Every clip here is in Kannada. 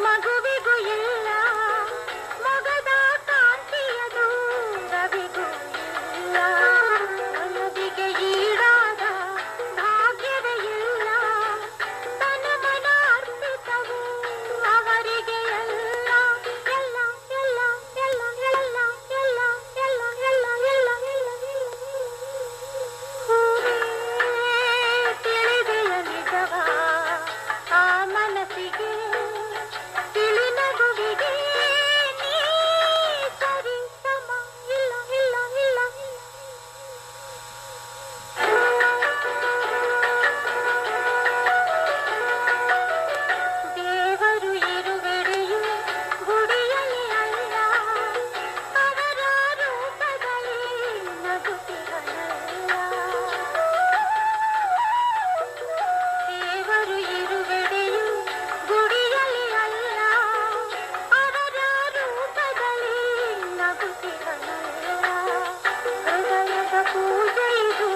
ಮಗುವಿಗೂ ಇಲ್ಲ ಮೊಗದ ಕಾಂತಿಯದು ರವಿಗೂ ಇಲ್ಲ ಮನವಿಗೆ ಈಡಾದ ಭಾಗ್ಯವೇ ಇಲ್ಲ ತನ್ನ ಮನ ಅರ್ಪಿತವು ಅವರಿಗೆ ಎಲ್ಲ ಎಲ್ಲ ಎಲ್ಲ ಎಲ್ಲ ಎಲ್ಲ ಎಲ್ಲ ಎಲ್ಲ ಎಲ್ಲ ಎಲ್ಲ ತಿಳಿದೆಯ ನಿಜವ ಆ ಮನಸ್ಸಿಗೆ ತಿಳಿ ನಗುವಿಗೆ ನೀ ಸರಿ ಸಮ ಇಲ್ಲ ಇಲ್ಲ ಇಲ್ಲ ದೇವರು ಇರುವೆಡೆಯು ಗುಡಿಯಲ್ಲಿ ಅಲ್ಲ ಅವರ ರೂಪದಲ್ಲಿ ನಗುತ್ತಿರಲ್ಲ ದೇವರು ಇರುವೆಡೆಯು ಗುಡಿಯಲ್ಲಿ ಅಲ್ಲ ಅವರ ರೂಪದಲ್ಲಿ ನಗುತ್ತಿರಲ್ಲ ಹೃದಯದ ಪೂಜೆ ಇದು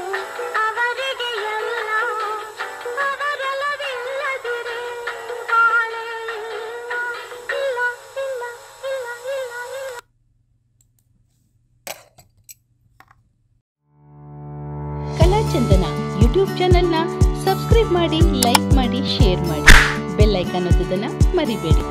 ಅವರಿಗೆ ಎಲ್ಲ ಅವರಲ್ಲವಿಲ್ಲದಿರೆ ಬಾಳೆ ಇಲ್ಲ ಇಲ್ಲ ಇಲ್ಲ ಇಲ್ಲ ಇಲ್ಲ ಇಲ್ಲ. ಕಲಾಚಂದನ ಯೂಟ್ಯೂಬ್ ಚಾನೆಲ್ನ ಸಬ್ಸ್ಕ್ರೈಬ್ ಮಾಡಿ, ಲೈಕ್ ಮಾಡಿ, ಶೇರ್ ಮಾಡಿ, ಬೆಲ್ ಐಕಾನ್ ಒತ್ತೋದನ್ನ ಮರಿಬೇಡಿ.